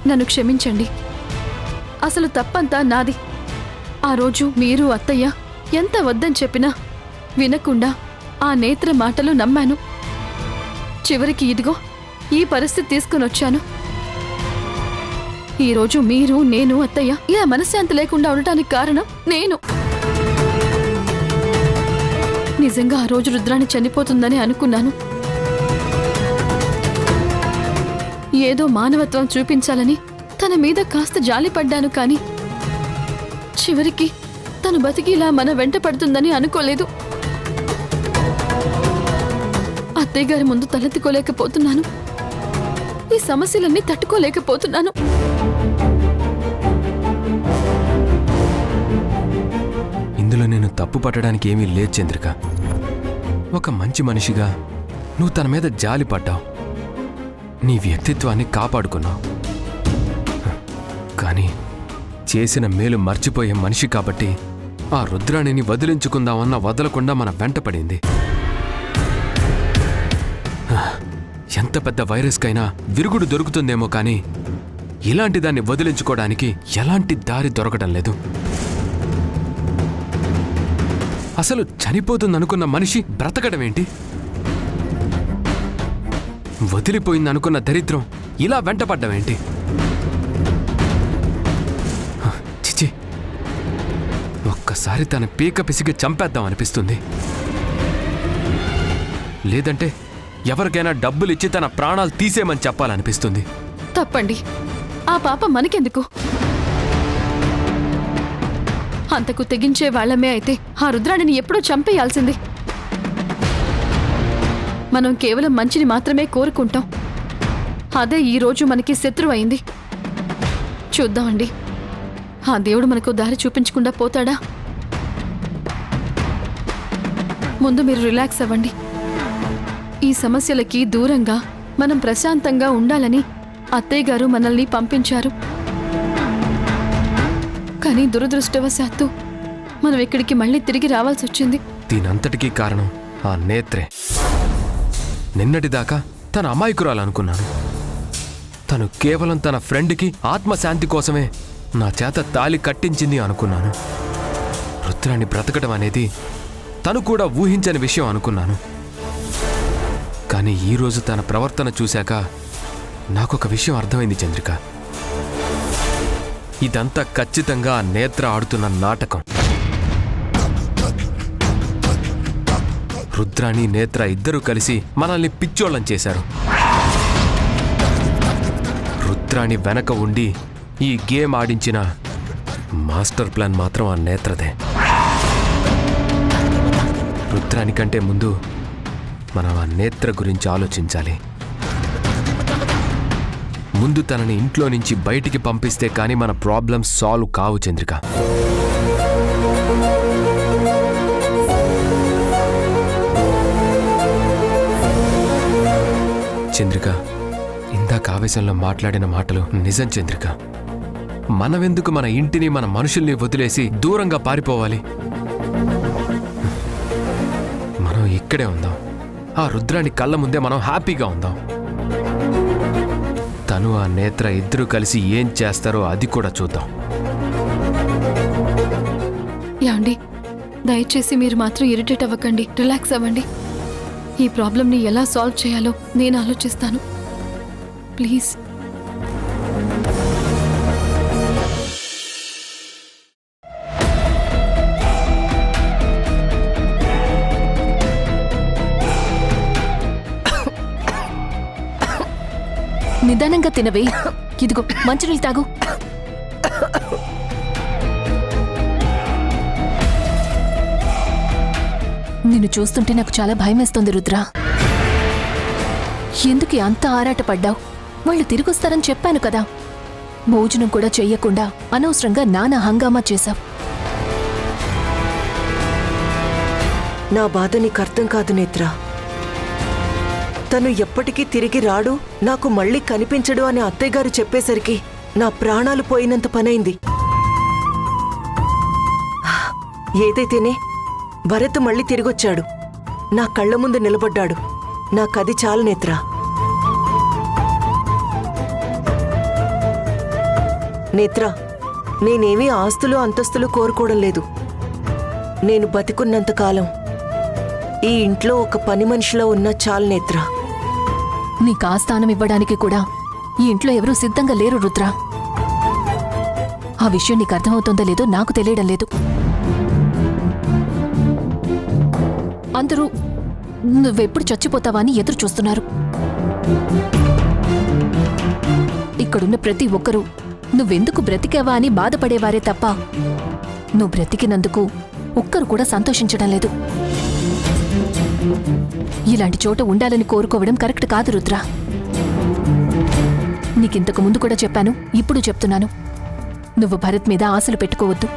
నన్ను క్షమించండి. అసలు తప్పంతా నాది. ఆ రోజు మీరు అత్తయ్య ఎంత వద్దని చెప్పినా వినకుండా ఆ నేత్ర మాటలు నమ్మాను. చివరికి ఇదిగో ఈ పరిస్థితి తీసుకునొచ్చాను. ఈరోజు మీరు, నేను, అత్తయ్య ఇలా మనశ్శాంతి లేకుండా ఉండటానికి కారణం నేను. నిజంగా ఆ రోజు రుద్రాణి చనిపోతుందని అనుకున్నాను. ఏదో మానవత్వం చూపించాలని తన మీద కాస్త జాలిపడ్డాను. కానీ చివరికి తను బతికి ఇలా మన వెంట పడుతుందని అనుకోలేదు. అత్తయ్య గారి ముందు తలెత్తుకోలేకపోతున్నాను. ఈ సమస్యలన్నీ తట్టుకోలేకపోతున్నాను. ఇందులో నేను తప్పు పట్టడానికి ఏమీ లేదు చంద్రిక. ఒక మంచి మనిషిగా నువ్వు తన మీద జాలి పడ్డావు, నీ వ్యక్తిత్వాన్ని కాపాడుకున్నావు. కానీ చేసిన మేలు మర్చిపోయే మనిషి కాబట్టి ఆ రుద్రాణిని వదిలించుకుందామన్న వదలకుండా మన వెంట పడింది. ఎంత పెద్ద వైరస్కైనా విరుగుడు దొరుకుతుందేమో కానీ ఇలాంటి దాన్ని వదిలించుకోవడానికి ఎలాంటి దారి దొరకడం లేదు. అసలు చనిపోతుందనుకున్న మనిషి బ్రతకడం ఏంటి? వదిలిపోయిందనుకున్న దరిద్రం ఇలా వెంటపడ్డమేంటి? చిచి, ఒక్కసారి తన పీక పిసికి చంపేద్దాం అనిపిస్తుంది. లేదంటే ఎవరికైనా డబ్బులిచ్చి తన ప్రాణాలు తీసేయమని చెప్పాలనిపిస్తుంది. తప్పండి. ఆ పాప మనకెందుకు? అంతకు తెగించే వాళ్లమే అయితే ఆ రుద్రాణిని ఎప్పుడూ చంపేయాల్సింది. మనం కేవలం మంచిని మాత్రమే కోరుకుంటాం. అదే ఈరోజు మనకి శత్రువు అయింది. చూద్దామండి, ఆ దేవుడు మనకు దారి చూపించకుండా పోతాడా? ముందు మీరు రిలాక్స్ అవ్వండి. ఈ సమస్యలకి దూరంగా మనం ప్రశాంతంగా ఉండాలని అత్తయ్య గారు మనల్ని పంపించారు. కానీ దురదృష్టవశాత్తు మనం ఇక్కడికి మళ్ళీ తిరిగి రావాల్సి వచ్చింది. దీనంతటికీ కారణం ఆ నేత్రే. నిన్నటిదాకా తన అమాయకురాలనుకున్నాను. తను కేవలం తన ఫ్రెండ్కి ఆత్మశాంతి కోసమే నా చేత తాళి కట్టించింది అనుకున్నాను. రుద్రాన్ని బ్రతకడం అనేది తను కూడా ఊహించని విషయం అనుకున్నాను. కానీ ఈరోజు తన ప్రవర్తన చూశాక నాకొక విషయం అర్థమైంది చంద్రిక. ఇదంతా ఖచ్చితంగా ఆ నేత్ర ఆడుతున్న నాటకం. రుద్రాణి, నేత్ర ఇద్దరూ కలిసి మనల్ని పిచ్చోళ్ళం చేశారు. రుద్రాణి వెనక ఉండి ఈ గేమ్ ఆడించిన మాస్టర్ ప్లాన్ మాత్రం ఆ నేత్రదే. రుద్రాణి కంటే ముందు మనం ఆ నేత్ర గురించి ఆలోచించాలి. ముందు తనని ఇంట్లో నుంచి బయటికి పంపిస్తే కానీ మన ప్రాబ్లమ్స్ సాల్వ్ కావు చంద్రిక. చంద్రిక, ఇందాక ఆవేశంలో మాట్లాడిన మాటలు నిజం చంద్రిక. మనమెందుకు మన ఇంటిని, మన మనుషుల్ని వదిలేసి దూరంగా పారిపోవాలి? మనం ఇక్కడే ఉందాం. ఆ రుద్రాని కళ్ళ ముందే మనం హ్యాపీగా ఉందాం. తను, ఆ నేత్ర ఇద్దరూ కలిసి ఏం చేస్తారో అది కూడా చూద్దాం. యాండి, దయచేసి మీరు మాత్రం ఇరిటేట్ అవ్వకండి. రిలాక్స్ అవ్వండి. ఈ ప్రాబ్లంని ఎలా సాల్వ్ చేయాలో నేను ఆలోచిస్తాను. ప్లీజ్. నిదానంగా తినవే. ఇదిగో మంచినీళ్ళు తాగు. నిన్ను చూస్తుంటే నాకు చాలా భయమేస్తోంది రుద్ర. ఎందుకు అంత ఆరాటపడ్డావు? వాళ్ళు తిరిగొస్తారని చెప్పాను కదా. భోజనం కూడా చెయ్యకుండా అనవసరంగా నానా హంగామా చేశావు. నా బాధ నీకు అర్థం కాదు నేత్ర. తను ఎప్పటికీ తిరిగి రాడు, నాకు మళ్ళీ కనిపించడు అని అత్తయ్యగారు చెప్పేసరికి నా ప్రాణాలు పోయినంత పనైంది. ఏదైతేనే భరత్ మళ్ళీ తిరిగొచ్చాడు, నా కళ్ల ముందు నిలబడ్డాడు. నాకది చాలు నేత్ర. నేత్ర, నేనేమీ ఆస్తులు అంతస్తులు కోరుకోవడం లేదు. నేను బతికున్నంతకాలం ఈ ఇంట్లో ఒక పని మనిషిలో ఉన్న చాలు నేత్ర. నీకు ఆ స్థానం ఇవ్వడానికి కూడా ఈ ఇంట్లో ఎవరూ సిద్ధంగా లేరు రుద్ర. ఆ విషయం నీకు అర్థమవుతుందో లేదో నాకు తెలియడం లేదు. అందరూ నువ్వెప్పుడు చచ్చిపోతావా అని ఎదురు చూస్తున్నారు. ఇక్కడున్న ప్రతి ఒక్కరూ నువ్వెందుకు బ్రతికావా అని బాధపడేవారే తప్ప నువ్వు బ్రతికినందుకు ఒక్కరు కూడా సంతోషించడం లేదు. ఇలాంటి చోట ఉండాలని కోరుకోవడం కరెక్ట్ కాదు రుద్ర. నీకింతకు ముందు కూడా చెప్పాను, ఇప్పుడు చెప్తున్నాను, నువ్వు భరత్ మీద ఆశలు పెట్టుకోవద్దు.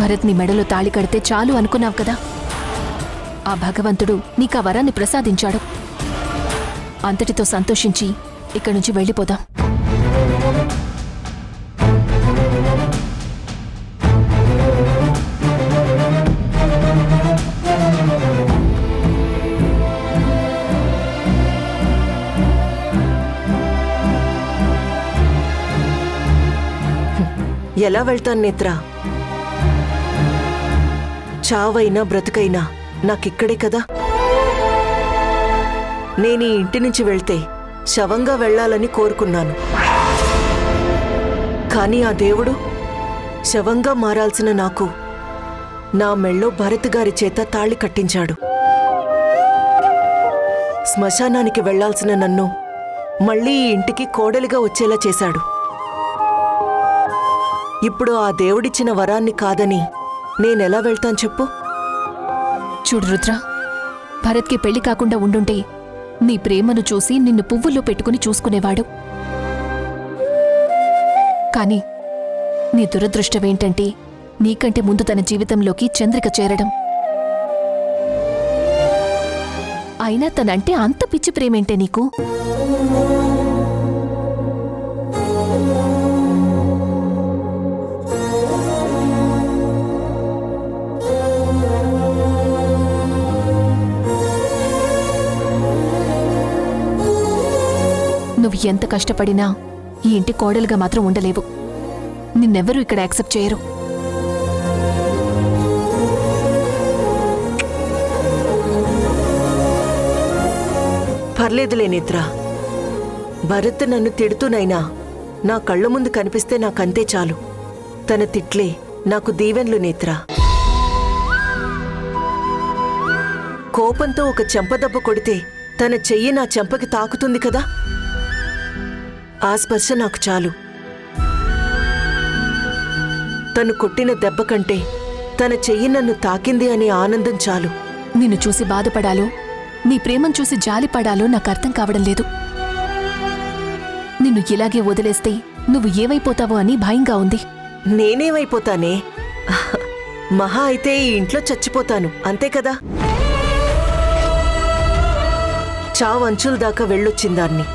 భరత్ నీ మెడలో తాళి కడితే చాలు అనుకున్నావు కదా. ఆ భగవంతుడు నీకా వరాన్ని ప్రసాదించాడు. అంతటితో సంతోషించి ఇక్కడి నుంచి వెళ్ళిపోదాం. ఎలా వెళ్తాను నేత్ర? చావైనా బ్రతుకైనా నాకిక్కడే కదా. నేను ఈ ఇంటి నుంచి వెళ్తే శవంగా వెళ్ళాలని కోరుకున్నాను. కానీ ఆ దేవుడు శవంగా మారాల్సిన నాకు నా మెళ్ళో భరత్ గారి చేత తాళి కట్టించాడు. శ్మశానానికి వెళ్లాల్సిన నన్ను మళ్ళీ ఈ ఇంటికి కోడలిగా వచ్చేలా చేశాడు. ఇప్పుడు ఆ దేవుడిచ్చిన వరాన్ని కాదని నేనెలా వెళ్తాను చెప్పు? చూడు రుద్ర, భరత్కి పెళ్లి కాకుండా ఉండుంటే నీ ప్రేమను చూసి నిన్ను పువ్వుల్లో పెట్టుకుని చూసుకునేవాడు. కాని నీ దురదృష్టమేంటంటే నీకంటే ముందు తన జీవితంలోకి చంద్రిక చేరడం. అయినా తనంటే అంత పిచ్చి ప్రేమేంటే నీకు? నువ్వు ఎంత కష్టపడినా ఈ ఇంటి కోడలుగా మాత్రం ఉండలేవు. నిన్నెవ్వరూ ఇక్కడ యాక్సెప్ట్ చేయరు. పర్లేదులే నేత్ర. భరత్ నన్ను తిడుతూనైనా నా కళ్ళ ముందు కనిపిస్తే నాకంతే చాలు. తన తిట్లే నాకు దీవెన్లు నేత్ర. కోపంతో ఒక చెంపదెబ్బ కొడితే తన చెయ్యి నా చెంపకి తాకుతుంది కదా, ఆ స్పర్శ నాకు చాలు. తను కొట్టిన దెబ్బ కంటే తన చెయ్యి నన్ను తాకింది అనే ఆనందం చాలు. నిన్ను చూసి బాధపడాలో నీ ప్రేమను చూసి జాలిపడాలో నాకు అర్థం కావడం లేదు. నిన్ను ఇలాగే వదిలేస్తే నువ్వు ఏవైపోతావో అని భయంగా ఉంది. నేనేమైపోతానే? మహా అయితే ఈ ఇంట్లో చచ్చిపోతాను, అంతే కదా. చావంచుల దాకా వెళ్ళొచ్చిందాన్ని.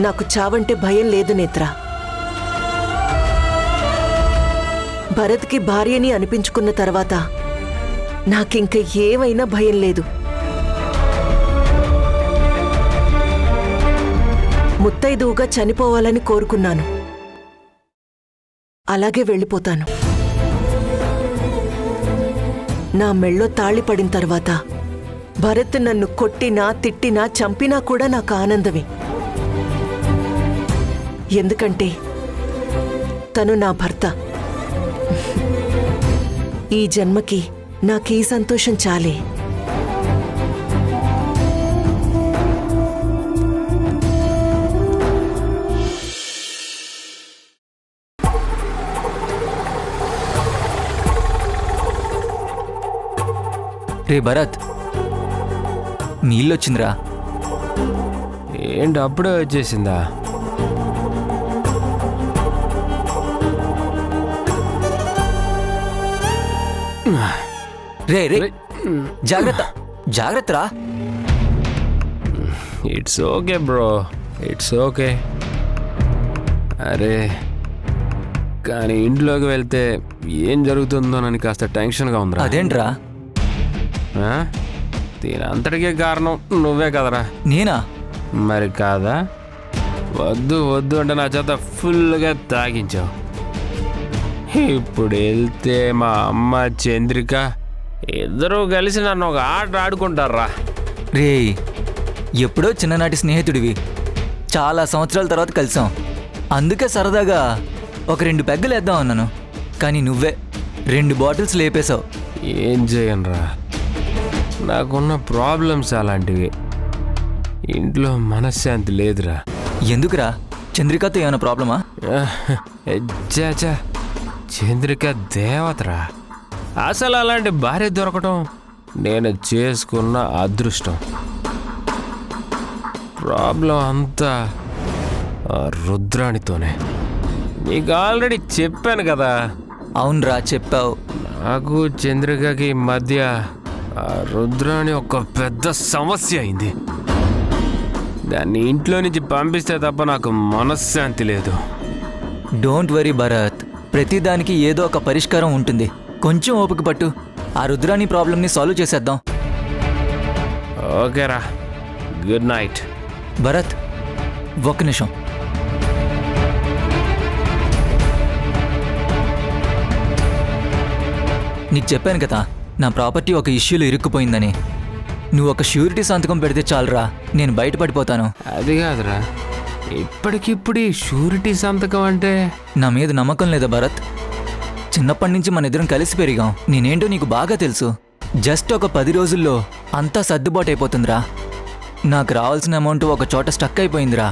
నాకు చావంటే భయం లేదు నేత్ర. భరత్కి భార్యని అనిపించుకున్న తర్వాత నాకింక ఏమైనా భయం లేదు. ముత్తైదువుగా చనిపోవాలని కోరుకున్నాను. అలాగే వెళ్ళిపోతాను. నా మెళ్ళో తాళి పడిన తర్వాత భరత్ నన్ను కొట్టినా తిట్టినా చంపినా కూడా నాకు ఆనందమే. ఎందుకంటే తను నా భర్త. ఈ జన్మకి నాకీ సంతోషం చాలే. రే భరత్, నీళ్ళొచ్చిందిరా. ఏంటి అప్పుడే వచ్చేసిందా? రే రే, జాగ్రత్త జాగ్రత్తరా. It's okay bro, it's okay. అరే కానీ ఇంట్లోకి వెళ్తే ఏం జరుగుతుందోనని కాస్త టెన్షన్గా ఉందిరా. అదేంట్రా? దీని అంతటికే కారణం నువ్వే కదరా. నేనా? మరి కాదా? వద్దు వద్దు అంటే నా చేత ఫుల్గా తాగించావు. ఇప్పుడు వెళ్తే మా అమ్మ చంద్రిక ఇద్దరూ కలిసి నన్ను ఒక ఆట ఆడుకుంటారా. రే ఎప్పుడో చిన్ననాటి స్నేహితుడివి, చాలా సంవత్సరాల తర్వాత కలిసాం. అందుకే సరదాగా ఒక 2 పెగ్గలు వేద్దాం అన్నాను, కానీ నువ్వే 2 బాటిల్స్ లేపేశావు. ఏం చేయనురా, నాకున్న ప్రాబ్లమ్స్ అలాంటివి. ఇంట్లో మనశ్శాంతి లేదురా. ఎందుకురా, చంద్రికతో ఏమైనా ప్రాబ్లమా? చాచా, చంద్రిక దేవతరా. అసలు అలాంటి భార్య దొరకటం నేను చేసుకున్న అదృష్టం. ప్రాబ్లం అంతా ఆ రుద్రాణితోనే. నీకు ఆల్రెడీ చెప్పాను కదా. అవునరా, చెప్పావు. నాకు చంద్రికకి మధ్య ఆ రుద్రాణి ఒక పెద్ద సమస్య అయింది. దాన్ని ఇంట్లో నుంచి పంపిస్తే తప్ప నాకు మనశ్శాంతి లేదు. డోంట్ వరీ భరత్, ప్రతిదానికి ఏదో ఒక పరిష్కారం ఉంటుంది. కొంచెం ఓపిక పట్టు, ఆ రుద్రాణి ప్రాబ్లంని సాల్వ్ చేసేద్దాం. ఓకేరా, గుడ్ నైట్. భరత్, ఒక్క నిమిషం. నీకు చెప్పాను కదా, నా ప్రాపర్టీ ఒక ఇష్యూలో ఇరుక్కుపోయిందని. నువ్వు ఒక ష్యూరిటీ సంతకం పెడితే చాలురా, నేను బయటపడిపోతాను. అది కాదురా, ఇప్పటికిప్పుడు ఈ షూరిటీ సంతకం అంటే? నా మీద నమ్మకం లేదా భరత్? చిన్నప్పటి నుంచి మన ఇద్దరం కలిసి పెరిగాం. నేనేంటో నీకు బాగా తెలుసు. జస్ట్ ఒక 10 రోజుల్లో అంతా సర్దుబాటు అయిపోతుందిరా. నాకు రావాల్సిన అమౌంట్ ఒక చోట స్టక్ అయిపోయిందిరా.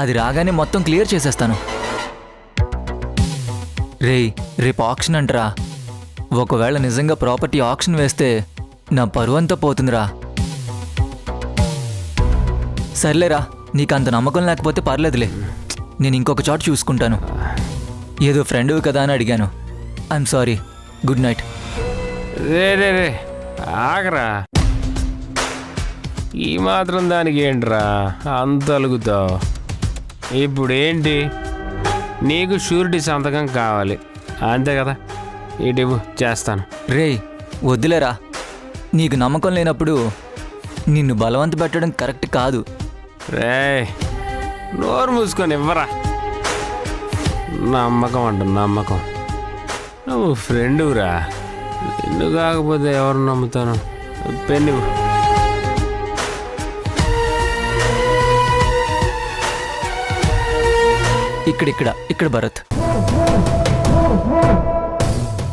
అది రాగానే మొత్తం క్లియర్ చేసేస్తాను. రేపు ఆక్షన్ అంటరా. ఒకవేళ నిజంగా ప్రాపర్టీ ఆక్షన్ వేస్తే నా పరువంతా పోతుందిరా. సర్లేరా, నీకు అంత నమ్మకం లేకపోతే పర్లేదులే, నేను ఇంకొక చోట చూసుకుంటాను. ఏదో ఫ్రెండ్వి కదా అని అడిగాను. I'm sorry. Good night. రే ఆగరా. ఈ మాత్రం దానికి ఏంట్రా అంత అలుగుతావు? ఇప్పుడు ఏంటి, నీకు షూరిటీ సంతకం కావాలి అంతే కదా? ఇటు చేస్తాను. వద్దులేరా, నీకు నమ్మకం లేనప్పుడు నిన్ను బలవంత పెట్టడం కరెక్ట్ కాదు. నోరు మూసుకొని ఇవ్వరా. నమ్మకం అంట నమ్మకం. నువ్వు ఫ్రెండురా, నిన్ను కాకపోతే ఎవరు నమ్ముతాను? పెన్ను. ఇక్కడ భరత్.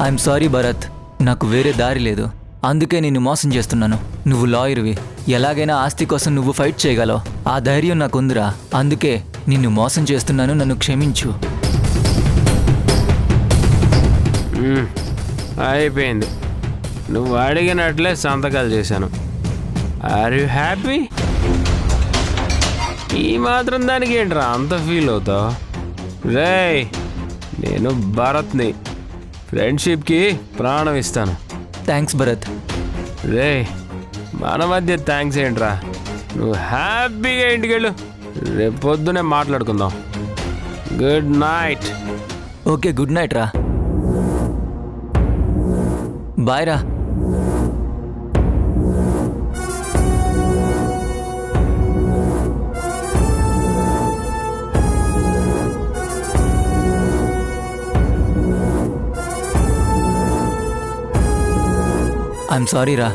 ఐఎమ్ సారీ భరత్, నాకు వేరే దారి లేదు. అందుకే నిన్ను మోసం చేస్తున్నాను. నువ్వు లాయర్వి, ఎలాగైనా ఆస్తి కోసం నువ్వు ఫైట్ చేయగలవు. ఆ ధైర్యం నాకుందిరా. అందుకే నిన్ను మోసం చేస్తున్నాను, నన్ను క్షమించు. అయిపోయింది, నువ్వు అడిగినట్లే సంతకాలు చేశాను. Are you happy? ఈ మాత్రం దానికి ఏంట్రా అంత ఫీల్ అవుతావు? నేను భరత్ని, ఫ్రెండ్షిప్కి ప్రాణం ఇస్తాను. థ్యాంక్స్ భరత్. మన మధ్య థ్యాంక్స్ ఏంట్రా? నువ్వు హ్యాపీగా ఇంటికెళ్ళు, రేపు పొద్దునే మాట్లాడుకుందాం. Good night. Okay, good night రా. బాయ్ రా. ఐఎమ్ సారీ రా.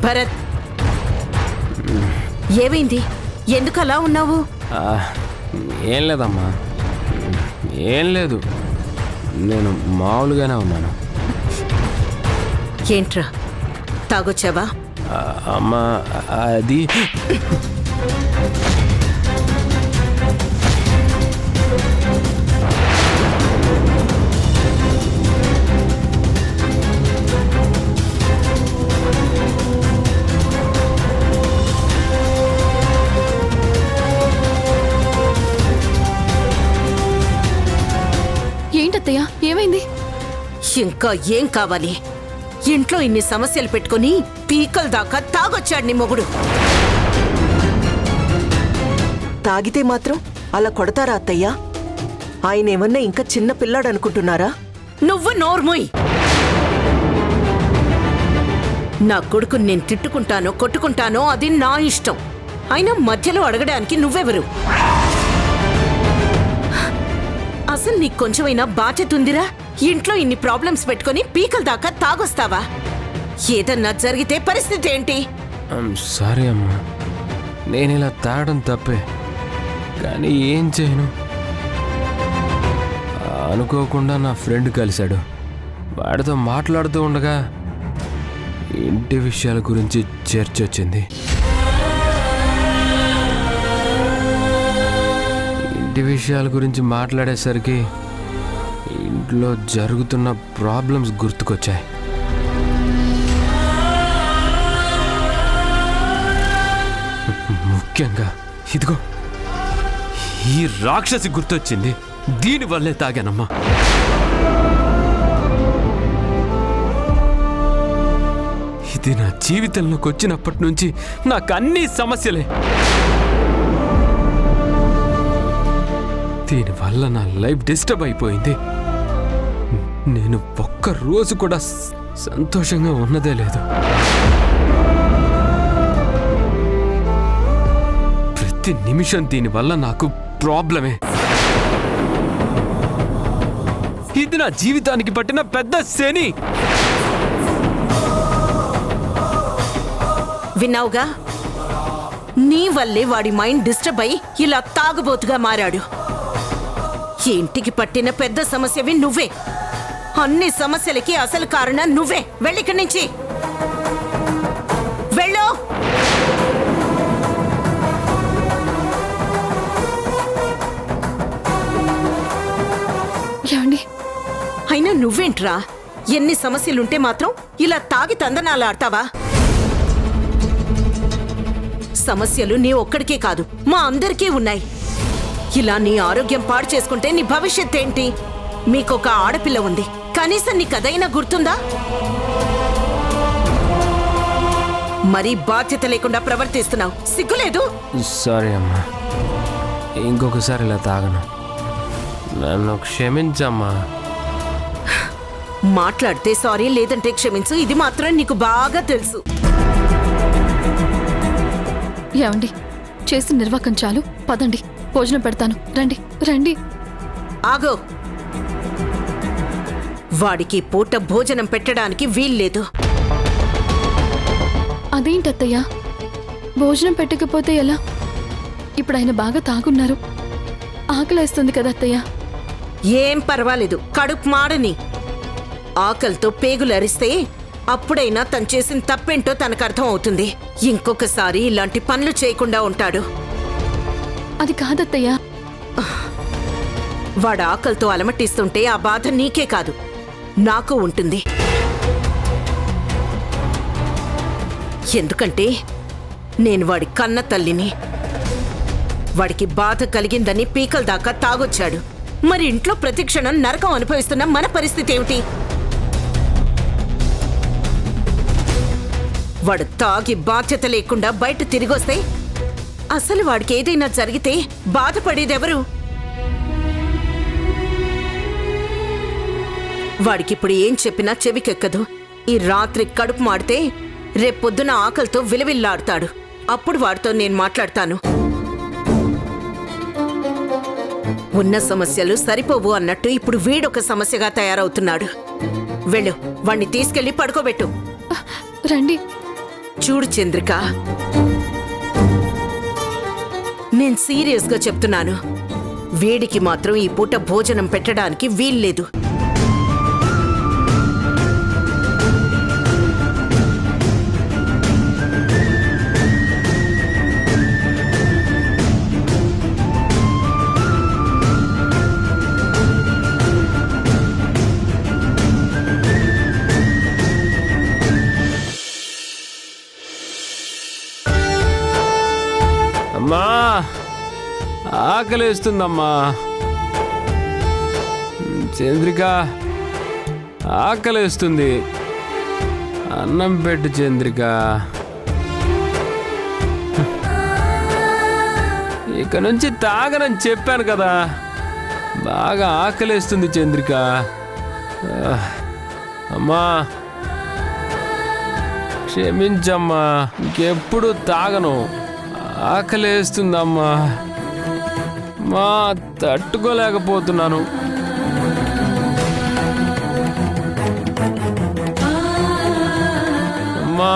భరత్, ఏమైంది? ఎందుకు అలా ఉన్నావు? ఏం లేదమ్మా, ఏం లేదు. నేను మామూలుగానే ఉన్నాను. ఏంట్రా, తాగొచ్చావా? అమ్మా అది ఏంటత్తయ్య, ఏమైంది? ఇంకా ఏం కావాలి? ఇంట్లో ఇన్ని సమస్యలు పెట్టుకుని పీకల దాకా తాగొచ్చాడు నీ మొగుడు. తాగితే మాత్రం అలా కొడతారా అత్తయ్య? ఆయన ఏమన్నా ఇంకా చిన్న పిల్లాడు అనుకుంటున్నారా? నువ్వు నోర్ముయ్. నా కొడుకుని నేను తిట్టుకుంటానో కొట్టుకుంటానో అది నా ఇష్టం. అయినా మధ్యలో అడగడానికి నువ్వెవరు? అసలు నీకు కొంచెమైనా బాధ్యత ఉందిరా? ఇంట్లో ఇన్ని ప్రాబ్లమ్స్ పెట్టుకుని పీకల దాకా తాగొస్తావా? ఏదన్నా జరిగితే పరిస్థితి ఏంటి? సారీ అమ్మా, నేను ఇలా తాగడం తప్పే, కానీ ఏం చేయను. అనుకోకుండా నా ఫ్రెండ్ కలిశాడు. వాడితో మాట్లాడుతూ ఉండగా ఇంటి విషయాల గురించి చర్చ వచ్చింది. ఇంటి విషయాల గురించి మాట్లాడేసరికి ఇంట్లో జరుగుతున్న ప్రాబ్లమ్స్ గుర్తుకొచ్చాయి. ముఖ్యంగా ఇదిగో ఈ రాక్షసి గుర్తొచ్చింది. దీనివల్లే తాగానమ్మా. ఇది నా జీవితంలోకి వచ్చినప్పటి నుంచి నాకు అన్ని సమస్యలే. దీనివల్ల నా లైఫ్ డిస్టర్బ్ అయిపోయింది. నేను ఒక్క రోజు కూడా సంతోషంగా ఉన్నదే లేదు. ప్రతి నిమిషం దీనివల్ల నాకు ప్రాబ్లమే. ఇది నా జీవితానికి పట్టిన పెద్ద శని. విన్నావుగా, నీ వల్లే వాడి మైండ్ డిస్టర్బ్ అయి ఇలా తాగుబోతుగా మారాడు. ఇంటికి పట్టిన పెద్ద సమస్యవి నువ్వే. అన్ని సమస్యలకి అసలు కారణం నువ్వే. వెళ్ళిక్కడి నుంచి వెళ్ళు. ఏమండి, అయినా నువ్వేంట్రా? ఎన్ని సమస్యలుంటే మాత్రం ఇలా తాగి తందనాలాడతావా? సమస్యలు నీ ఒక్కడికే కాదు, మా అందరికీ ఉన్నాయి. ఇలా నీ ఆరోగ్యం పాడు చేసుకుంటే నీ భవిష్యత్ ఏంటి? మీకొక ఆడపిల్ల ఉంది, కనీసం నీకదైనా గుర్తుందా? మరీ బాధ్యత లేకుండా ప్రవర్తిస్తున్నావు. సిగ్గులేదు? సారీ అమ్మా, ఇంకొకసారి ఇలా తాగను. నన్ను క్షమించమ్మా. మాట్లాడితే సారీ, లేదంటే క్షమించు. ఇది మాత్రం నీకు బాగా తెలుసు. ఏమండి, చేసిన నిర్వాకం చాలు. పదండి, భోజనం పెడతాను. రండి రండి. ఆగో, వాడికి పూట భోజనం పెట్టడానికి వీల్లేదు. అదేంటత్తయ్య, భోజనం పెట్టకపోతే ఎలా? ఇప్పుడు ఆయన బాగా తాగున్నారు, ఆకలేస్తుంది కదా అత్తయ్య. ఏం పర్వాలేదు, కడుపు మాడని. ఆకలితో పేగులు అరిస్తే అప్పుడైనా తను చేసిన తప్పేంటో తనకు అర్థం అవుతుంది. ఇంకొకసారి ఇలాంటి పనులు చేయకుండా ఉంటాడు. అది కాదత్తయ్య. వాడు ఆకలితో అలమటిస్తుంటే ఆ బాధ నీకే కాదు, నాకు ఉంటుంది. ఎందుకంటే నేను వాడి కన్న తల్లిని. వాడికి బాధ కలిగిందని పీకల దాకా తాగొచ్చాడు. మరి ఇంట్లో ప్రతిక్షణం నరకం అనుభవిస్తున్న మన పరిస్థితి ఏమిటి? వాడు తాగి బాధ్యత లేకుండా బయట తిరిగొస్తే అసలు వాడికి ఏదైనా జరిగితే బాధపడేదెవరు? వాడికిప్పుడు ఏం చెప్పినా చెవికెక్కదు. ఈ రాత్రి కడుపు మాడితే రేపొద్దున ఆకలితో విలవిల్లాడుతాడు. అప్పుడు వాడితో నేను మాట్లాడతాను. ఉన్న సమస్యలు సరిపోవు అన్నట్టు ఇప్పుడు వీడొక సమస్యగా తయారవుతున్నాడు. వెళ్ళు, వాణ్ణి తీసుకెళ్లి పడుకోబెట్టు. రండి. చూడు చంద్రిక, నేను సీరియస్గా చెప్తున్నాను. వీడికి మాత్రం ఈ పూట భోజనం పెట్టడానికి వీల్లేదు. అమ్మా, ఆకలేస్తుందమ్మా. చంద్రిక, ఆకలేస్తుంది. అన్నం పెట్టు చంద్రిక. ఇక నుంచి తాగనని చెప్పాను కదా. బాగా ఆకలేస్తుంది చంద్రిక. అమ్మా క్షమించమ్మా, ఇంకెప్పుడు తాగను. ఆకలేస్తుందమ్మా. మా తట్టుకోలేకపోతున్నాను. అమ్మా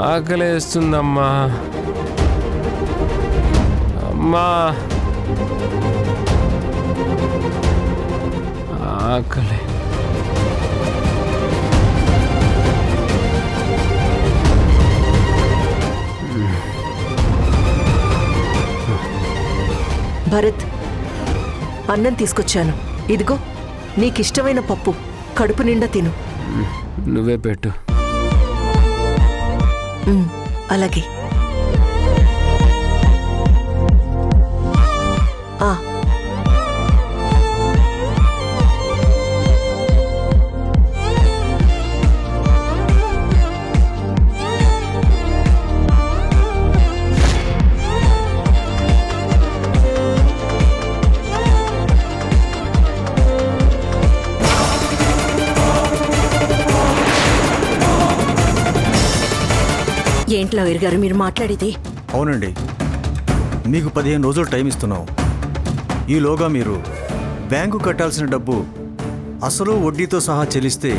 ఆకలేస్తుందమ్మా. అమ్మా ఆకలి. భరత్, అన్నం తీసుకొచ్చాను. ఇదిగో నీకిష్టమైన పప్పు, కడుపు నిండా తిను. నువ్వే పెట్టు. అలాగే. ఆ ఏంటి లాయర్ గారు మీరు మాట్లాడేది? అవునండి, మీకు 15 రోజులు టైం ఇస్తున్నాం. ఈలోగా మీరు బ్యాంకు కట్టాల్సిన డబ్బు అసలు వడ్డీతో సహా చెల్లిస్తే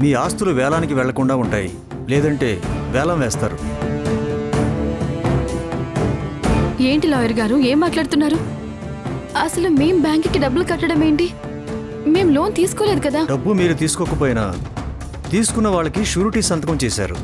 మీ ఆస్తులు వేలానికి వెళ్లకుండా ఉంటాయి. లేదంటే వేలం వేస్తారు. ఏంటి లాయర్ గారు ఏం మాట్లాడుతున్నారు? అసలు మేం బ్యాంకుకి డబ్బులు కట్టడం ఏంటి? మేం లోన్ తీసుకోలేదు కదా. డబ్బు మీరు తీసుకోకపోయినా తీసుకున్న వాళ్ళకి షూరిటీ సంతకం చేశారు.